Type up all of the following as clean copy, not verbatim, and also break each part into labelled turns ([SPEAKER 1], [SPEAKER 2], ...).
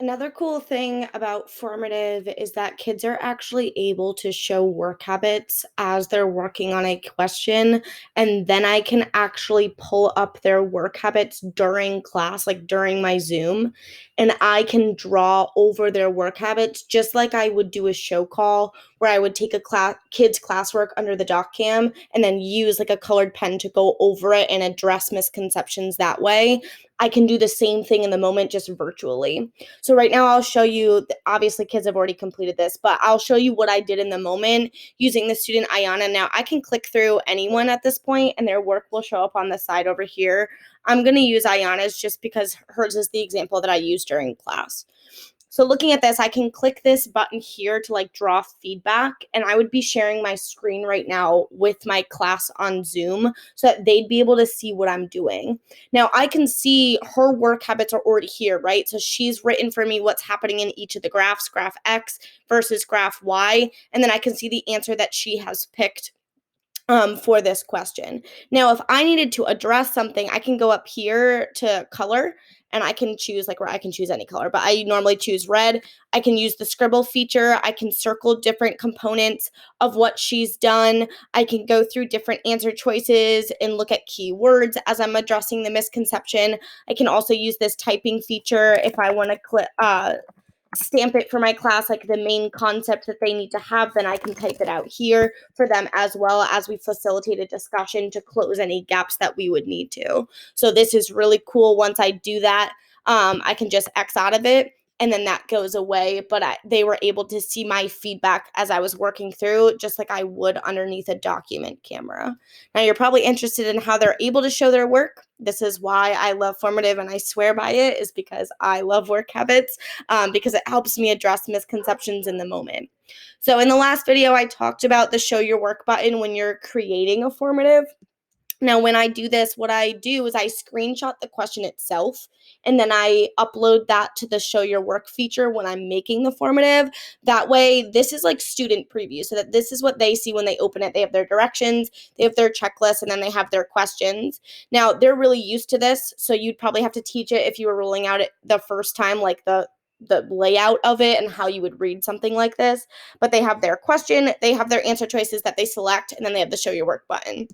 [SPEAKER 1] Another cool thing about formative is that kids are actually able to show work habits as they're working on a question. And then I can actually pull up their work habits during class, like during my Zoom, and I can draw over their work habits just like I would do a show call where I would take a kid's classwork under the doc cam and then use like a colored pen to go over it and address misconceptions that way. I can do the same thing in the moment just virtually. So right now I'll show you, obviously kids have already completed this, but I'll show you what I did in the moment using the student Ayana. Now I can click through anyone at this point and their work will show up on the side over here. I'm going to use Ayana's just because hers is the example that I used during class. So looking at this, I can click this button here to like draw feedback, and I would be sharing my screen right now with my class on Zoom so that they'd be able to see what I'm doing. Now I can see her work habits are already here, right? So she's written for me what's happening in each of the graphs, graph X versus graph Y, and then I can see the answer that she has picked for this question. Now, if I needed to address something, I can go up here to color and I can choose I can choose any color, but I normally choose red. I can use the scribble feature. I can circle different components of what she's done. I can go through different answer choices and look at keywords as I'm addressing the misconception. I can also use this typing feature if I want to stamp it for my class, like the main concept that they need to have, then I can type it out here for them as well as we facilitate a discussion to close any gaps that we would need to. So this is really cool. Once I do that, I can just X out of it and then that goes away. But they were able to see my feedback as I was working through, just like I would underneath a document camera. Now you're probably interested in how they're able to show their work. This is why I love formative and I swear by it, is because I love work habits, because it helps me address misconceptions in the moment. So in the last video, I talked about the show your work button when you're creating a formative. Now, when I do this, what I do is I screenshot the question itself, and then I upload that to the show your work feature when I'm making the formative. That way, this is like student preview, so that this is what they see when they open it. They have their directions, they have their checklist, and then they have their questions. Now, they're really used to this, so you'd probably have to teach it if you were rolling out it the first time, like the layout of it and how you would read something like this. But they have their question, they have their answer choices that they select, and then they have the show your work button.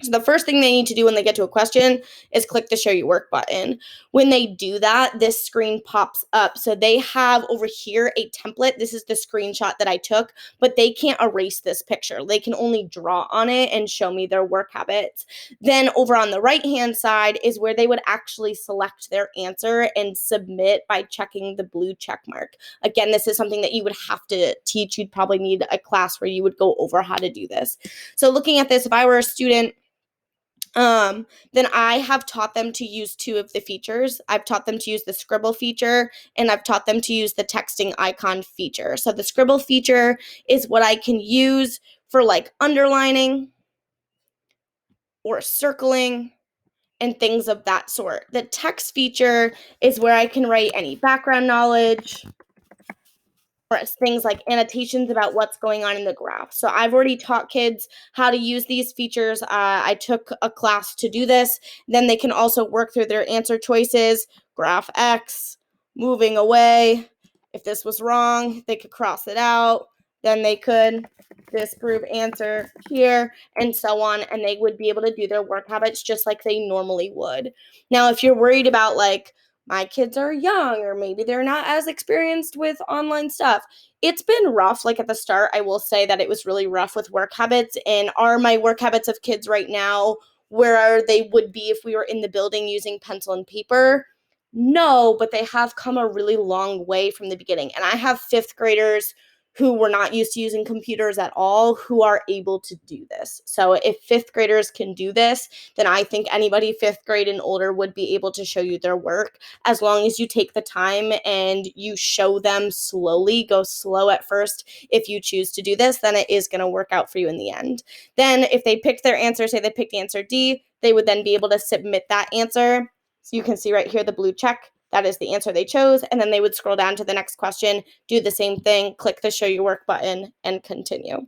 [SPEAKER 1] So the first thing they need to do when they get to a question is click the show your work button. When they do that, this screen pops up. So they have over here a template. This is the screenshot that I took, but they can't erase this picture. They can only draw on it and show me their work habits. Then over on the right-hand side is where they would actually select their answer and submit by checking the blue check mark. Again, this is something that you would have to teach. You'd probably need a class where you would go over how to do this. So looking at this, if I were a student, then I have taught them to use two of the features. I've taught them to use the scribble feature, and I've taught them to use the texting icon feature. So the scribble feature is what I can use for like underlining or circling and things of that sort. The text feature is where I can write any background knowledge, or things like annotations about what's going on in the graph. So I've already taught kids how to use these features. I took a class to do this. Then they can also work through their answer choices, graph X, moving away. If this was wrong, they could cross it out. Then they could disprove answer here, and so on. And they would be able to do their work habits just like they normally would. Now, if you're worried about like, my kids are young or maybe they're not as experienced with online stuff, it's been rough. Like at the start, I will say that it was really rough with work habits. And are my work habits of kids right now where they would be if we were in the building using pencil and paper? No, but they have come a really long way from the beginning. And I have fifth graders who were not used to using computers at all who are able to do this. So if fifth graders can do this, then I think anybody fifth grade and older would be able to show you their work, as long as you take the time and you show them slowly. Go slow at first. If you choose to do this, then it is going to work out for you in the end. Then if they picked their answer, say they picked answer D, they would then be able to submit that answer. So you can see right here the blue check. That is the answer they chose. And then they would scroll down to the next question, do the same thing, click the show your work button, and continue.